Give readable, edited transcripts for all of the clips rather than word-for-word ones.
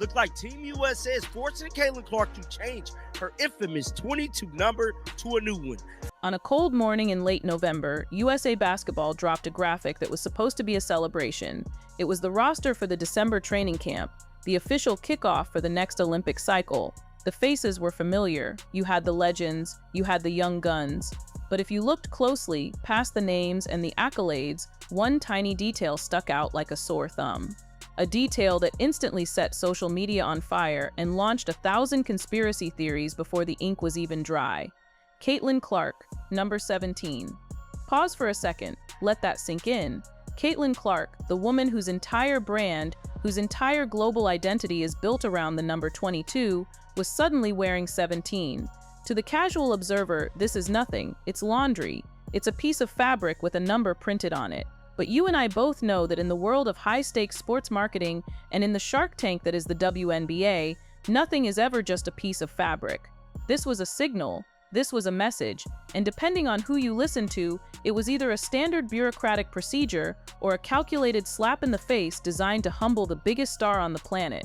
Look like Team USA is forcing Caitlin Clark to change her infamous 22 number to a new one. On a cold morning in late November, USA Basketball dropped a graphic that was supposed to be a celebration. It was the roster for the December training camp, the official kickoff for the next Olympic cycle. The faces were familiar. You had the legends, you had the young guns. But if you looked closely, past the names and the accolades, one tiny detail stuck out like a sore thumb. A detail that instantly set social media on fire and launched 1,000 conspiracy theories before the ink was even dry. Caitlin Clark, number 17. Pause for a second, let that sink in. Caitlin Clark, the woman whose entire brand, whose entire global identity is built around the number 22, was suddenly wearing 17. To the casual observer, this is nothing, it's laundry. It's a piece of fabric with a number printed on it. But you and I both know that in the world of high-stakes sports marketing and in the shark tank that is the WNBA, nothing is ever just a piece of fabric. This was a signal, this was a message, and depending on who you listen to, it was either a standard bureaucratic procedure or a calculated slap in the face designed to humble the biggest star on the planet.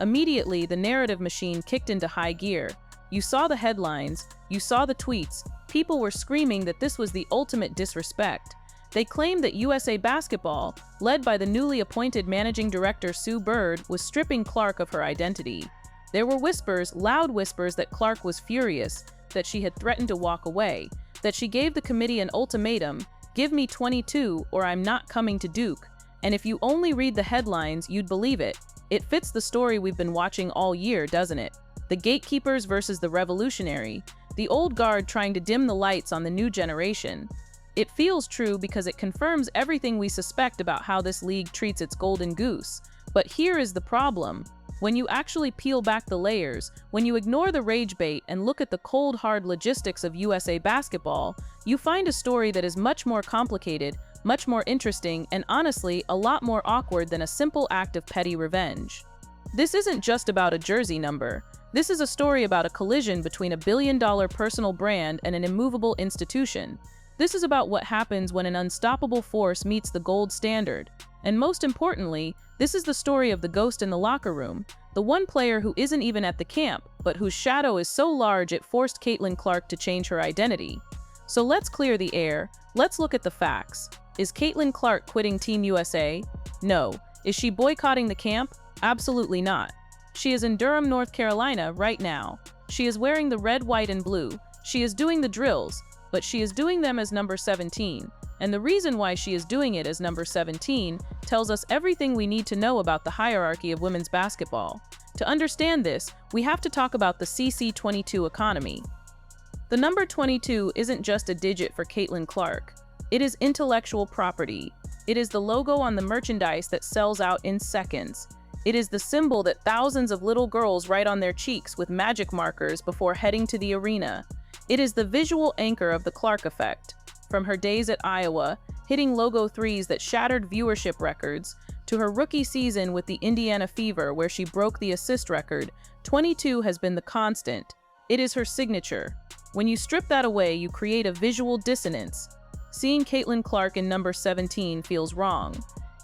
Immediately, the narrative machine kicked into high gear. You saw the headlines, you saw the tweets, people were screaming that this was the ultimate disrespect. They claimed that USA Basketball, led by the newly appointed managing director Sue Bird, was stripping Clark of her identity. There were whispers, loud whispers, that Clark was furious, that she had threatened to walk away, that she gave the committee an ultimatum, give me 22 or I'm not coming to Duke. And if you only read the headlines, you'd believe it. It fits the story we've been watching all year, doesn't it? The gatekeepers versus the revolutionary, the old guard trying to dim the lights on the new generation. It feels true because it confirms everything we suspect about how this league treats its golden goose. But here is the problem. When you actually peel back the layers, when you ignore the rage bait and look at the cold, hard logistics of USA Basketball, you find a story that is much more complicated, much more interesting, and honestly, a lot more awkward than a simple act of petty revenge. This isn't just about a jersey number. This is a story about a collision between a billion-dollar personal brand and an immovable institution. This is about what happens when an unstoppable force meets the gold standard. And most importantly, this is the story of the ghost in the locker room, the one player who isn't even at the camp, but whose shadow is so large it forced Caitlin Clark to change her identity. So let's clear the air. Let's look at the facts. Is Caitlin Clark quitting Team USA? No. Is she boycotting the camp? Absolutely not. She is in Durham, North Carolina right now. She is wearing the red, white, and blue. She is doing the drills, but she is doing them as number 17. And the reason why she is doing it as number 17 tells us everything we need to know about the hierarchy of women's basketball. To understand this, we have to talk about the CC22 economy. The number 22 isn't just a digit for Caitlin Clark. It is intellectual property. It is the logo on the merchandise that sells out in seconds. It is the symbol that thousands of little girls write on their cheeks with magic markers before heading to the arena. It is the visual anchor of the Clark effect. From her days at Iowa, hitting logo threes that shattered viewership records, to her rookie season with the Indiana Fever where she broke the assist record, 22 has been the constant. It is her signature. When you strip that away, you create a visual dissonance. Seeing Caitlin Clark in number 17 feels wrong.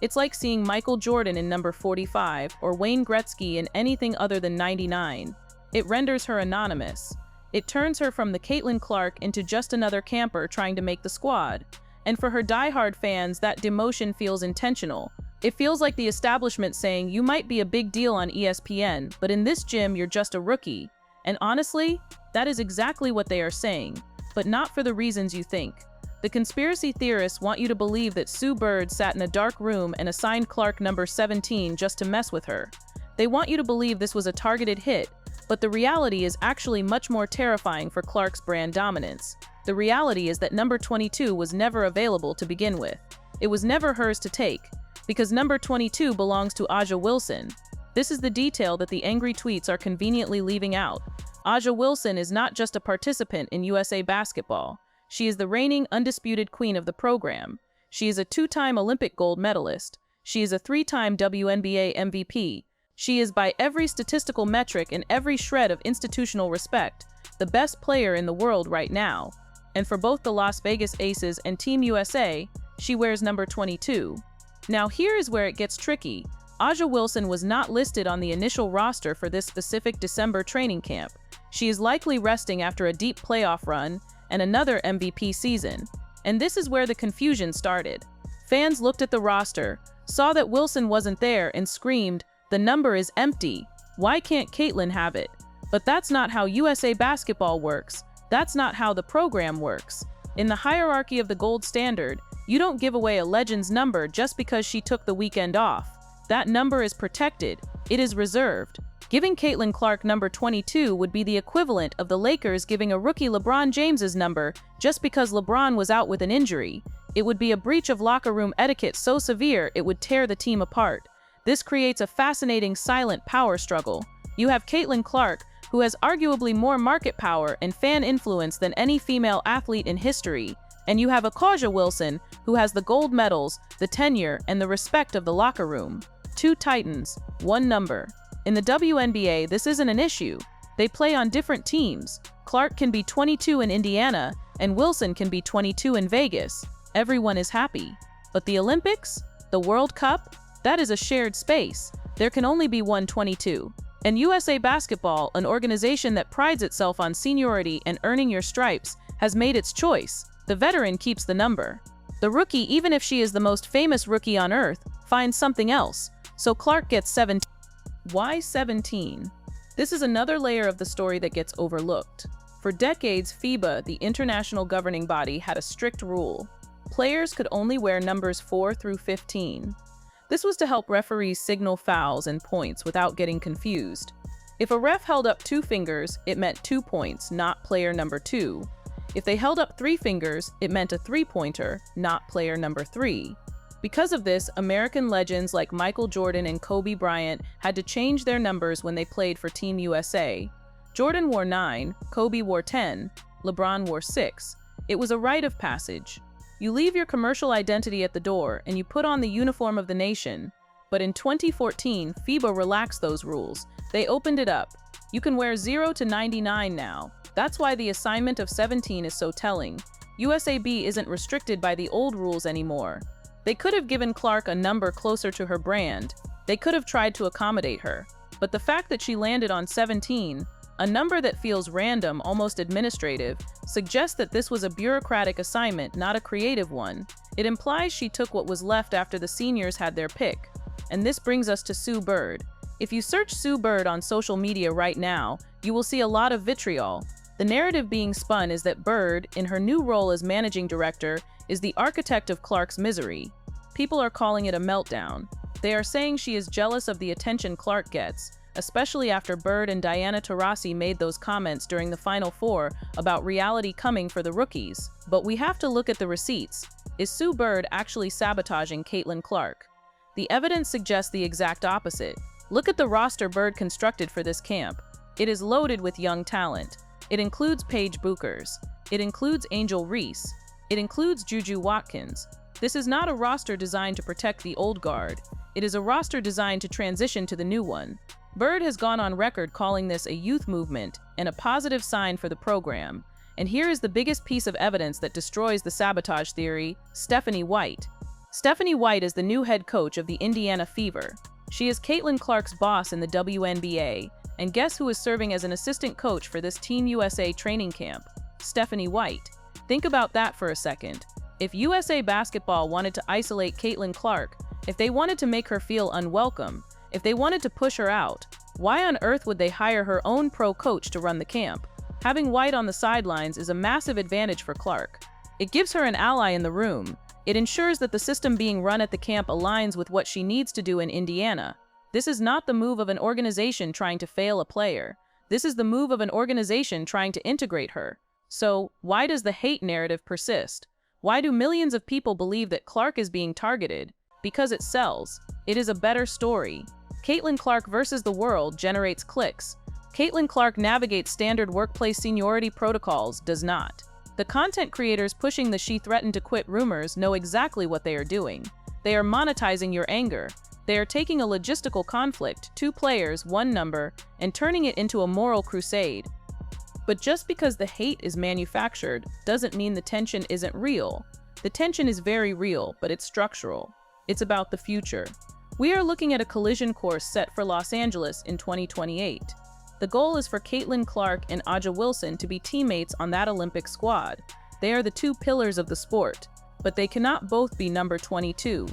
It's like seeing Michael Jordan in number 45 or Wayne Gretzky in anything other than 99. It renders her anonymous. It turns her from the Caitlin Clark into just another camper trying to make the squad. And for her diehard fans, that demotion feels intentional. It feels like the establishment saying, you might be a big deal on ESPN, but in this gym, you're just a rookie. And honestly, that is exactly what they are saying, but not for the reasons you think. The conspiracy theorists want you to believe that Sue Bird sat in a dark room and assigned Clark number 17 just to mess with her. They want you to believe this was a targeted hit, but the reality is actually much more terrifying for Clark's brand dominance. The reality is that number 22 was never available to begin with. It was never hers to take, because number 22 belongs to Aja Wilson. This is the detail that the angry tweets are conveniently leaving out. Aja Wilson is not just a participant in USA Basketball. She is the reigning undisputed queen of the program. She is a two-time Olympic gold medalist. She is a three-time WNBA MVP. She is, by every statistical metric and every shred of institutional respect, the best player in the world right now. And for both the Las Vegas Aces and Team USA, she wears number 22. Now here is where it gets tricky. A'ja Wilson was not listed on the initial roster for this specific December training camp. She is likely resting after a deep playoff run and another MVP season. And this is where the confusion started. Fans looked at the roster, saw that Wilson wasn't there, and screamed, "The number is empty. Why can't Caitlin have it?" But that's not how USA Basketball works. That's not how the program works. In the hierarchy of the gold standard, you don't give away a legend's number just because she took the weekend off. That number is protected. It is reserved. Giving Caitlin Clark number 22 would be the equivalent of the Lakers giving a rookie LeBron James's number just because LeBron was out with an injury. It would be a breach of locker room etiquette so severe it would tear the team apart. This creates a fascinating silent power struggle. You have Caitlin Clark, who has arguably more market power and fan influence than any female athlete in history, and you have A'ja Wilson, who has the gold medals, the tenure, and the respect of the locker room. Two titans, one number. In the WNBA, this isn't an issue. They play on different teams. Clark can be 22 in Indiana, and Wilson can be 22 in Vegas. Everyone is happy. But the Olympics? The World Cup? That is a shared space. There can only be one 22. And USA Basketball, an organization that prides itself on seniority and earning your stripes, has made its choice. The veteran keeps the number. The rookie, even if she is the most famous rookie on earth, finds something else. So Clark gets 17. Why 17? This is another layer of the story that gets overlooked. For decades, FIBA, the international governing body, had a strict rule. Players could only wear numbers 4 through 15. This was to help referees signal fouls and points without getting confused. If a ref held up 2 fingers, it meant 2 points, not player number 2. If they held up 3 fingers, it meant a 3-pointer, not player number 3. Because of this, American legends like Michael Jordan and Kobe Bryant had to change their numbers when they played for Team USA. Jordan wore 9, Kobe wore 10, LeBron wore 6. It was a rite of passage. You leave your commercial identity at the door and you put on the uniform of the nation. But in 2014, FIBA relaxed those rules. They opened it up. You can wear 0 to 99 now. That's why the assignment of 17 is so telling. USAB isn't restricted by the old rules anymore. They could have given Clark a number closer to her brand. They could have tried to accommodate her. But the fact that she landed on 17, a number that feels random, almost administrative, suggests that this was a bureaucratic assignment, not a creative one. It implies she took what was left after the seniors had their pick. And this brings us to Sue Bird. If you search Sue Bird on social media right now, you will see a lot of vitriol. The narrative being spun is that Bird, in her new role as managing director, is the architect of Clark's misery. People are calling it a meltdown. They are saying she is jealous of the attention Clark gets, especially after Bird and Diana Taurasi made those comments during the Final Four about reality coming for the rookies. But we have to look at the receipts. Is Sue Bird actually sabotaging Caitlin Clark? The evidence suggests the exact opposite. Look at the roster Bird constructed for this camp. It is loaded with young talent. It includes Paige Buchers. It includes Angel Reese. It includes Juju Watkins. This is not a roster designed to protect the old guard. It is a roster designed to transition to the new one. Bird has gone on record calling this a youth movement and a positive sign for the program. And here is the biggest piece of evidence that destroys the sabotage theory: Stephanie White. Stephanie White is the new head coach of the Indiana Fever. She is Caitlin Clark's boss in the WNBA. And guess who is serving as an assistant coach for this Team USA training camp? Stephanie White. Think about that for a second. If USA Basketball wanted to isolate Caitlin Clark, if they wanted to make her feel unwelcome, if they wanted to push her out, why on earth would they hire her own pro coach to run the camp? Having White on the sidelines is a massive advantage for Clark. It gives her an ally in the room. It ensures that the system being run at the camp aligns with what she needs to do in Indiana. This is not the move of an organization trying to fail a player. This is the move of an organization trying to integrate her. So, why does the hate narrative persist? Why do millions of people believe that Clark is being targeted? Because it sells. It is a better story. Caitlin Clark versus the world generates clicks. Caitlin Clark navigates standard workplace seniority protocols, does not. The content creators pushing the "she threatened to quit" rumors know exactly what they are doing. They are monetizing your anger. They are taking a logistical conflict, 2 players, 1 number, and turning it into a moral crusade. But just because the hate is manufactured doesn't mean the tension isn't real. The tension is very real, but it's structural. It's about the future. We are looking at a collision course set for Los Angeles in 2028. The goal is for Caitlin Clark and Aja Wilson to be teammates on that Olympic squad. They are the two pillars of the sport, but they cannot both be number 22.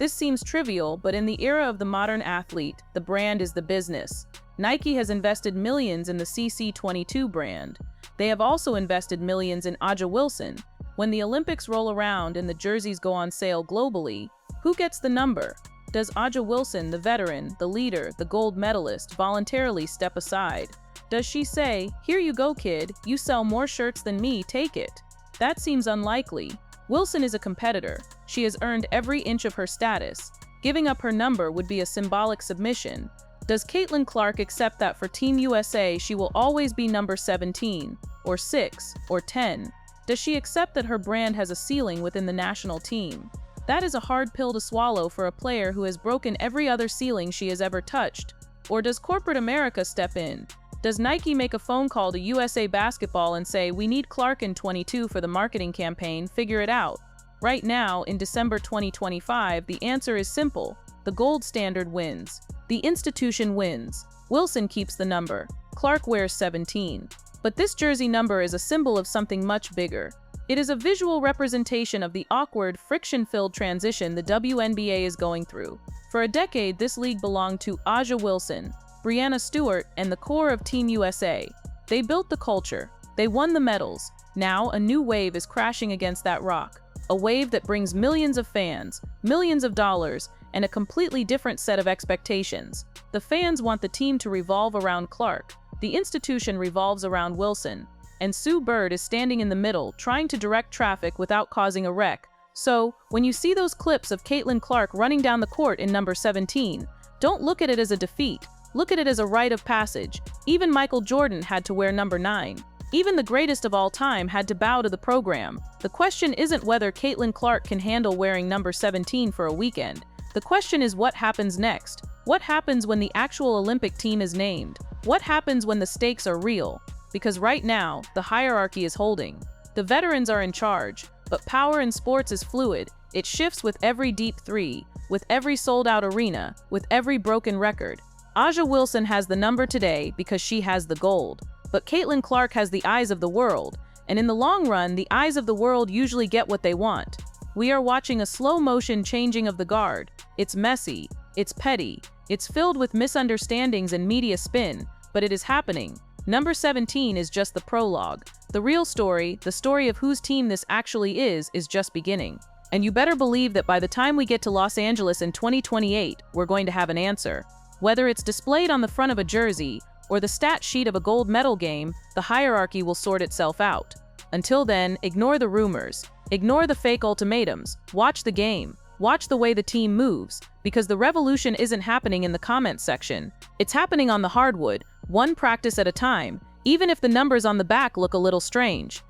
This seems trivial, but in the era of the modern athlete, the brand is the business. Nike has invested millions in the CC22 brand. They have also invested millions in Aja Wilson. When the Olympics roll around and the jerseys go on sale globally, who gets the number? Does Aja Wilson, the veteran, the leader, the gold medalist, voluntarily step aside? Does she say, "Here you go, kid, you sell more shirts than me, take it"? That seems unlikely. Wilson is a competitor. She has earned every inch of her status. Giving up her number would be a symbolic submission. Does Caitlin Clark accept that for Team USA she will always be number 17, or 6, or 10? Does she accept that her brand has a ceiling within the national team? That is a hard pill to swallow for a player who has broken every other ceiling she has ever touched. Or does corporate America step in? Does Nike make a phone call to USA Basketball and say, "We need Clark in 22 for the marketing campaign, figure it out"? Right now, in December 2025, the answer is simple. The gold standard wins. The institution wins. Wilson keeps the number. Clark wears 17. But this jersey number is a symbol of something much bigger. It is a visual representation of the awkward, friction-filled transition the WNBA is going through. For a decade, this league belonged to Aja Wilson, Breanna Stewart, and the core of Team USA. They built the culture. They won the medals. Now, a new wave is crashing against that rock. A wave that brings millions of fans, millions of dollars, and a completely different set of expectations. The fans want the team to revolve around Clark. The institution revolves around Wilson. And Sue Bird is standing in the middle, trying to direct traffic without causing a wreck. So, when you see those clips of Caitlin Clark running down the court in number 17, don't look at it as a defeat. Look at it as a rite of passage. Even Michael Jordan had to wear number 9. Even the greatest of all time had to bow to the program. The question isn't whether Caitlin Clark can handle wearing number 17 for a weekend. The question is what happens next. What happens when the actual Olympic team is named? What happens when the stakes are real? Because right now, the hierarchy is holding. The veterans are in charge, but power in sports is fluid. It shifts with every deep three, with every sold-out arena, with every broken record. Aja Wilson has the number today because she has the gold. But Caitlin Clark has the eyes of the world, and in the long run, the eyes of the world usually get what they want. We are watching a slow-motion changing of the guard. It's messy, it's petty, it's filled with misunderstandings and media spin, but it is happening. Number 17 is just the prologue. The real story, the story of whose team this actually is just beginning. And you better believe that by the time we get to Los Angeles in 2028, we're going to have an answer. Whether it's displayed on the front of a jersey or the stat sheet of a gold medal game, the hierarchy will sort itself out. Until then, ignore the rumors. Ignore the fake ultimatums. Watch the game. Watch the way the team moves, because the revolution isn't happening in the comments section. It's happening on the hardwood, one practice at a time, even if the numbers on the back look a little strange.